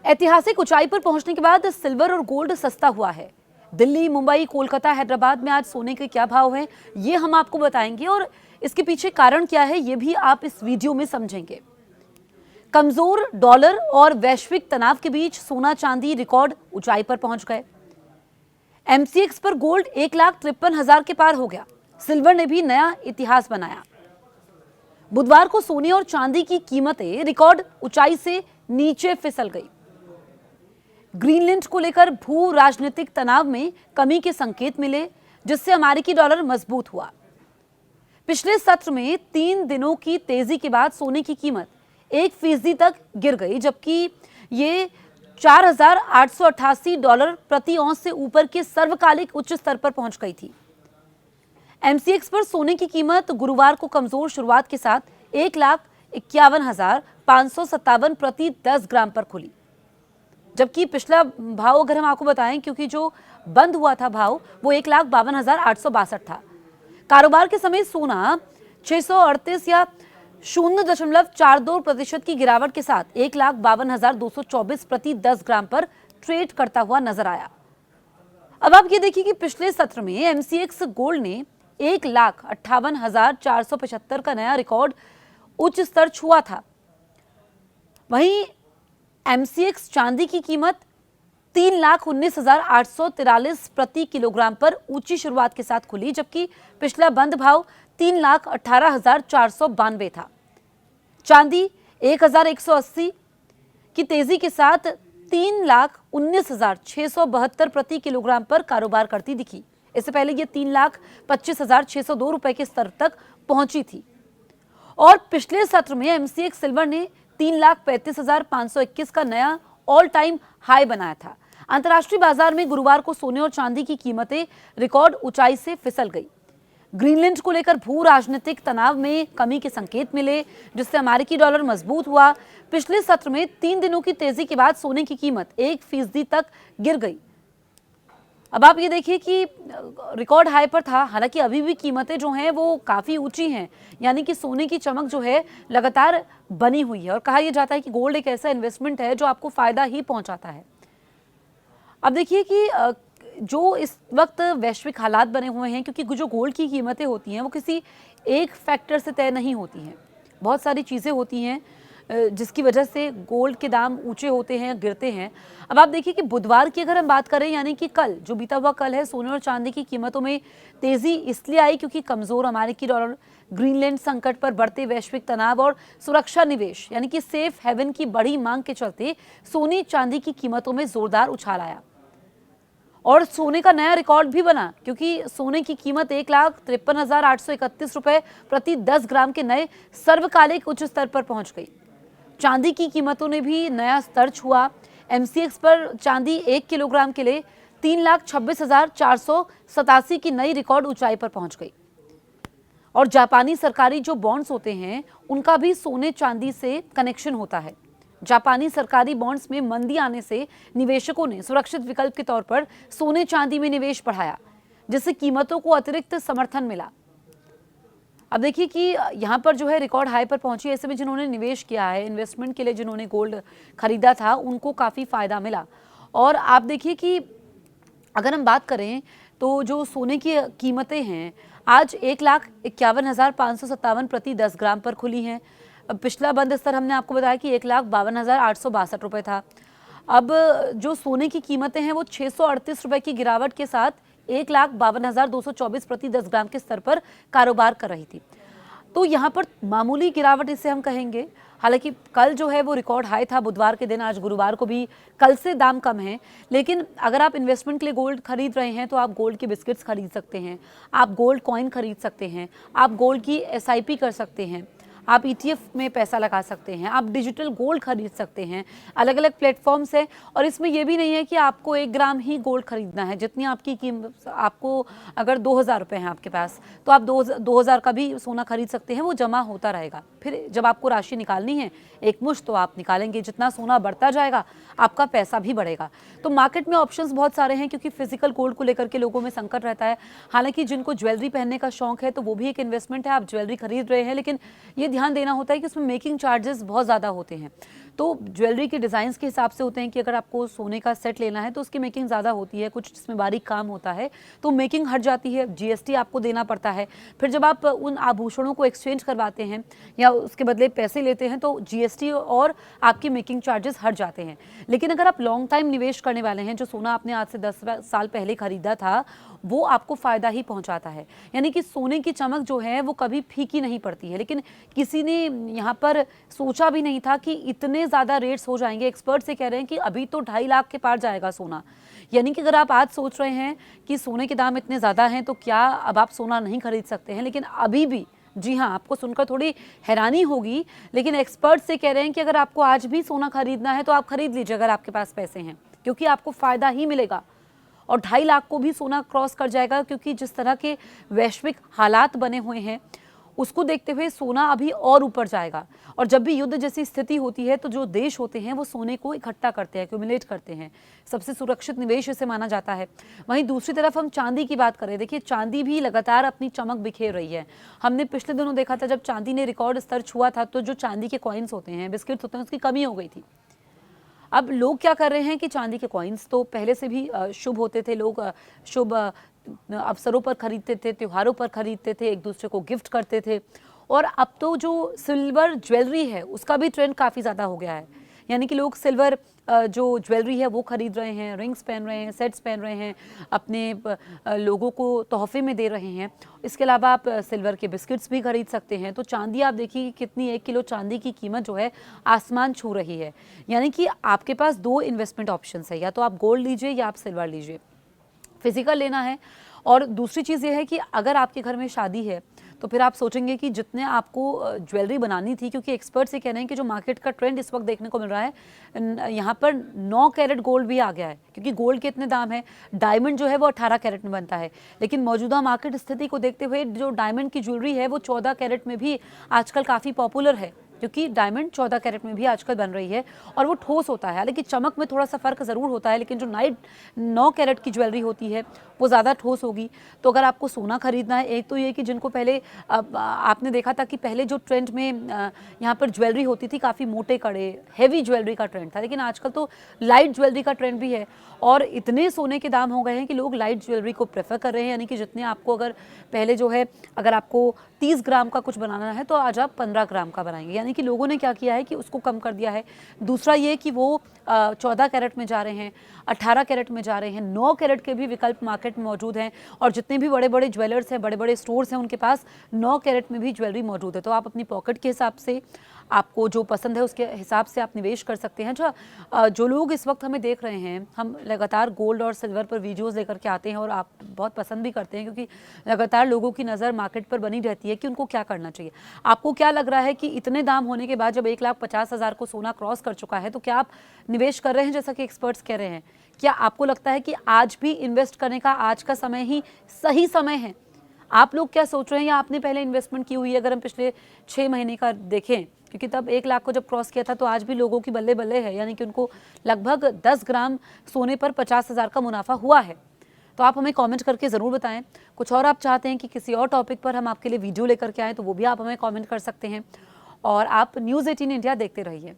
ऐतिहासिक ऊंचाई पर पहुंचने के बाद सिल्वर और गोल्ड सस्ता हुआ है। दिल्ली, मुंबई, कोलकाता, हैदराबाद में आज सोने के क्या भाव हैं, ये हम आपको बताएंगे और इसके पीछे कारण क्या है, ये भी आप इस वीडियो में समझेंगे। कमजोर डॉलर और वैश्विक तनाव के बीच सोना चांदी रिकॉर्ड ऊंचाई पर पहुंच गए। एमसीएक्स पर गोल्ड 1,53,000 के पार हो गया। सिल्वर ने भी नया इतिहास बनाया। बुधवार को सोने और चांदी की कीमतें रिकॉर्ड ऊंचाई से नीचे फिसल गई। ग्रीनलैंड को लेकर भू राजनीतिक तनाव में कमी के संकेत मिले, जिससे अमेरिकी डॉलर मजबूत हुआ। पिछले सत्र में 3 दिनों की तेजी के बाद सोने की कीमत 1% तक गिर गई, जबकि ये $4,888 प्रति औंस से ऊपर के सर्वकालिक उच्च स्तर पर पहुंच गई थी। एमसीएक्स पर सोने की कीमत गुरुवार को कमजोर शुरुआत के साथ 1,51,557 प्रति 10 ग्राम पर खुली, जबकि पिछला भाव अगर हम आपको बताएं, क्योंकि जो बंद हुआ था भाव वो 1,52,862 था। कारोबार के समय सोना 638 या 0.42% की गिरावट के साथ 1,52,224 प्रति 10 ग्राम पर ट्रेड करता हुआ नजर आया। अब आप ये देखिए कि पिछले सत्र में एमसीएक्स गोल्ड ने 1,58,475 का नया रिकॉर्ड उच्च स्तर छुआ था। वहीं एमसीएक्स चांदी की कीमत 3,19,843 प्रति किलोग्राम पर ऊंची शुरुआत के साथ खुली, जबकि पिछला बंद भाव 3,18,492 था। चांदी 1,180 की तेजी के साथ 3,19,672 प्रति किलोग्राम पर कारोबार करती दिखी। इससे पहले ये 3,25,602 रुपए के स्तर तक पहुंची थी। और पिछले सत्र में एमसीएक्स सिल्वर ने 3,35,521 का नया ऑल टाइम हाई बनाया था। अंतर्राष्ट्रीय बाजार में गुरुवार को सोने और चांदी की कीमतें रिकॉर्ड ऊंचाई से फिसल गई। ग्रीनलैंड को लेकर भू राजनीतिक तनाव में कमी के संकेत मिले, जिससे अमेरिकी डॉलर मजबूत हुआ। पिछले सत्र में 3 दिनों की तेजी के बाद सोने की कीमत 1% तक गिर गई। अब आप ये देखिए कि रिकॉर्ड हाई पर था, हालांकि अभी भी कीमतें जो हैं वो काफी ऊंची हैं, यानी कि सोने की चमक जो है लगातार बनी हुई है। और कहा यह जाता है कि गोल्ड एक ऐसा इन्वेस्टमेंट है जो आपको फायदा ही पहुंचाता है। अब देखिए कि जो इस वक्त वैश्विक हालात बने हुए हैं, क्योंकि जो गोल्ड की कीमतें होती हैं वो किसी एक फैक्टर से तय नहीं होती हैं, बहुत सारी चीज़ें होती हैं जिसकी वजह से गोल्ड के दाम ऊंचे होते हैं, गिरते हैं। अब आप देखिए कि बुधवार की अगर हम बात करें, यानी कि कल जो बीता हुआ कल है, सोने और चांदी की कीमतों में तेजी इसलिए आई क्योंकि कमजोर अमेरिकी डॉलर, ग्रीनलैंड संकट पर बढ़ते वैश्विक तनाव और सुरक्षा निवेश यानी कि सेफ हेवन की बड़ी मांग के चलते सोने चांदी की कीमतों में जोरदार उछाल आया। और सोने का नया रिकॉर्ड भी बना, क्योंकि सोने की कीमत 1,53,831 रुपए प्रति 10 ग्राम के नए सर्वकालिक उच्च स्तर पर पहुंच गई। चांदी की कीमतों ने भी नया स्तर छुआ। एमसीएक्स पर चांदी 1 किलोग्राम के लिए 3,26,487 की नई रिकॉर्ड ऊंचाई पर पहुंच गई। और जापानी सरकारी जो बॉन्ड्स होते हैं उनका भी सोने चांदी से कनेक्शन होता है। जापानी सरकारी बॉन्ड्स में मंदी आने से निवेशकों ने सुरक्षित विकल्प के तौर पर सोने चांदी में निवेश बढ़ाया, जिससे कीमतों को अतिरिक्त समर्थन मिला। अब देखिए कि यहाँ पर जो है रिकॉर्ड हाई पर पहुंची। ऐसे में जिन्होंने निवेश किया है, इन्वेस्टमेंट के लिए जिन्होंने गोल्ड खरीदा था, उनको काफ़ी फायदा मिला। और आप देखिए कि अगर हम बात करें तो जो सोने की कीमतें हैं आज 1,51,557 प्रति 10 ग्राम पर खुली हैं। पिछला बंद स्तर हमने आपको बताया कि 1,52,862 रुपये था। अब जो सोने की कीमतें हैं वो 638 रुपये की गिरावट के साथ 1,52,224 प्रति 10 ग्राम के स्तर पर कारोबार कर रही थी। तो यहाँ पर मामूली गिरावट इसे हम कहेंगे। हालांकि कल जो है वो रिकॉर्ड हाई था बुधवार के दिन, आज गुरुवार को भी कल से दाम कम है। लेकिन अगर आप इन्वेस्टमेंट के लिए गोल्ड खरीद रहे हैं तो आप गोल्ड के बिस्किट्स खरीद सकते हैं, आप गोल्ड कॉइन खरीद सकते हैं, आप गोल्ड की एसआईपी कर सकते हैं, आप ईटीएफ में पैसा लगा सकते हैं, आप डिजिटल गोल्ड खरीद सकते हैं। अलग अलग प्लेटफॉर्म्स हैं और इसमें यह भी नहीं है कि आपको 1 ग्राम ही गोल्ड खरीदना है। जितनी आपकी कीमत, आपको अगर 2,000 रुपये हैं आपके पास तो आप 2,000 का भी सोना खरीद सकते हैं, वो जमा होता रहेगा। फिर जब आपको राशि निकालनी है एक मुश्त तो आप निकालेंगे, जितना सोना बढ़ता जाएगा आपका पैसा भी बढ़ेगा। तो मार्केट में ऑप्शंस बहुत सारे हैं, क्योंकि फिजिकल गोल्ड को लेकर के लोगों में संकट रहता है। हालांकि जिनको ज्वेलरी पहनने का शौक है तो वो भी एक इन्वेस्टमेंट है, आप ज्वेलरी खरीद रहे हैं, लेकिन ये ध्यान देना होता है कि उसमें मेकिंग चार्जेस बहुत ज़्यादा होते हैं। तो ज्वेलरी के डिज़ाइंस के हिसाब से होते हैं कि अगर आपको सोने का सेट लेना है तो उसकी मेकिंग ज़्यादा होती है, कुछ जिसमें बारीक काम होता है तो मेकिंग हट जाती है, जीएसटी आपको देना पड़ता है। फिर जब आप उन आभूषणों को एक्सचेंज करवाते हैं या उसके बदले पैसे लेते हैं तो जीएसटी और आपकी मेकिंग चार्जेस हट जाते हैं। लेकिन अगर आप लॉन्ग टाइम निवेश करने वाले हैं, जो सोना आपने आज से 10 साल पहले खरीदा था, वो आपको फ़ायदा ही पहुंचाता है। यानी कि सोने की चमक जो है वो कभी फीकी नहीं पड़ती है। लेकिन किसी ने यहाँ पर सोचा भी नहीं था कि इतने ज़्यादा रेट्स हो जाएंगे। एक्सपर्ट से कह रहे हैं कि अभी तो 2.5 लाख के पार जाएगा सोना। यानी कि अगर आप आज सोच रहे हैं कि सोने के दाम इतने ज़्यादा हैं तो क्या अब आप सोना नहीं खरीद सकते हैं, लेकिन अभी भी, जी हाँ, आपको सुनकर थोड़ी हैरानी होगी, लेकिन एक्सपर्ट से कह रहे हैं कि अगर आपको आज भी सोना खरीदना है तो आप खरीद लीजिए अगर आपके पास पैसे हैं, क्योंकि आपको फ़ायदा ही मिलेगा। और 2.5 लाख को भी सोना क्रॉस कर जाएगा, क्योंकि जिस तरह के वैश्विक हालात बने हुए हैं उसको देखते हुए सोना अभी और ऊपर जाएगा। और जब भी युद्ध जैसी स्थिति होती है तो जो देश होते हैं वो सोने को इकट्ठा करते हैं, एक्यूमुलेट करते हैं। सबसे सुरक्षित निवेश इसे माना जाता है। वहीं दूसरी तरफ हम चांदी की बात करें, देखिए चांदी भी लगातार अपनी चमक बिखेर रही है। हमने पिछले दिनों देखा था जब चांदी ने रिकॉर्ड स्तर छुआ था तो जो चांदी के कॉइन्स होते हैं, बिस्किट्स होते हैं, उसकी कमी हो गई थी। अब लोग क्या कर रहे हैं कि चांदी के कॉइन्स तो पहले से भी शुभ होते थे, लोग शुभ अवसरों पर खरीदते थे, त्योहारों पर खरीदते थे, एक दूसरे को गिफ्ट करते थे। और अब तो जो सिल्वर ज्वेलरी है उसका भी ट्रेंड काफ़ी ज़्यादा हो गया है। यानी कि लोग सिल्वर जो ज्वेलरी है वो खरीद रहे हैं, रिंग्स पहन रहे हैं, सेट्स पहन रहे हैं, अपने लोगों को तोहफे में दे रहे हैं। इसके अलावा आप सिल्वर के बिस्किट्स भी खरीद सकते हैं। तो चांदी आप देखिए कितनी, 1 किलो चांदी की कीमत जो है आसमान छू रही है। यानी कि आपके पास 2 इन्वेस्टमेंट ऑप्शंस है, या तो आप गोल्ड लीजिए या आप सिल्वर लीजिए, फिजिकल लेना है। और दूसरी चीज़ ये है कि अगर आपके घर में शादी है तो फिर आप सोचेंगे कि जितने आपको ज्वेलरी बनानी थी, क्योंकि एक्सपर्ट्स ये कह रहे हैं कि जो मार्केट का ट्रेंड इस वक्त देखने को मिल रहा है, यहाँ पर 9 कैरेट गोल्ड भी आ गया है, क्योंकि गोल्ड के इतने दाम है। डायमंड जो है वो 18 कैरेट में बनता है, लेकिन मौजूदा मार्केट स्थिति को देखते हुए जो डायमंड की ज्वेलरी है वो 14 कैरेट में भी आजकल काफ़ी पॉपुलर है, क्योंकि डायमंड 14 कैरेट में भी आजकल बन रही है और वो ठोस होता है। हालांकि चमक में थोड़ा सा फ़र्क ज़रूर होता है, लेकिन जो 9 कैरेट की ज्वेलरी होती है वो ज़्यादा ठोस होगी। तो अगर आपको सोना खरीदना है, एक तो ये कि जिनको पहले आपने देखा था कि पहले जो ट्रेंड में यहाँ पर ज्वेलरी होती थी काफ़ी मोटे कड़े, हैवी ज्वेलरी का ट्रेंड था, लेकिन आजकल तो लाइट ज्वेलरी का ट्रेंड भी है। और इतने सोने के दाम हो गए हैं कि लोग लाइट ज्वेलरी को प्रेफर कर रहे हैं। यानी कि जितने आपको, अगर पहले जो है अगर आपको 30 ग्राम का कुछ बनाना है तो आज आप 15 ग्राम का बनाएंगे। यानी कि लोगों ने क्या किया है कि उसको कम कर दिया है। दूसरा ये कि वो 14 कैरेट में जा रहे हैं, 18 कैरेट में जा रहे हैं, 9 कैरेट के भी विकल्प मार्केट में मौजूद हैं। और जितने भी बड़े बड़े ज्वेलर्स हैं, बड़े बड़े स्टोर्स हैं, उनके पास 9 कैरेट में भी ज्वेलरी मौजूद है। तो आप अपनी पॉकेट के हिसाब से, आपको जो पसंद है उसके हिसाब से आप निवेश कर सकते हैं। जो लोग इस वक्त हमें देख रहे हैं, हम लगातार गोल्ड और सिल्वर पर वीडियोस लेकर के आते हैं और आप बहुत पसंद भी करते हैं, क्योंकि लगातार लोगों की नज़र मार्केट पर बनी रहती है कि उनको क्या करना चाहिए। आपको क्या लग रहा है कि इतने दाम होने के बाद जब 1,50,000 को सोना क्रॉस कर चुका है तो क्या आप निवेश कर रहे हैं, जैसा कि एक्सपर्ट्स कह रहे हैं? क्या आपको लगता है कि आज भी इन्वेस्ट करने का आज का समय ही सही समय है? आप लोग क्या सोच रहे हैं, या आपने पहले इन्वेस्टमेंट की हुई है? अगर हम पिछले 6 महीने का देखें, क्योंकि तब 1 लाख को जब क्रॉस किया था तो आज भी लोगों की बल्ले बल्ले है। यानी कि उनको लगभग 10 ग्राम सोने पर 50,000 का मुनाफा हुआ है। तो आप हमें कमेंट करके ज़रूर बताएं। कुछ और आप चाहते हैं कि किसी और टॉपिक पर हम आपके लिए वीडियो लेकर के आएँ तो वो भी आप हमें कमेंट कर सकते हैं। और आप न्यूज़ 18 इंडिया देखते रहिए।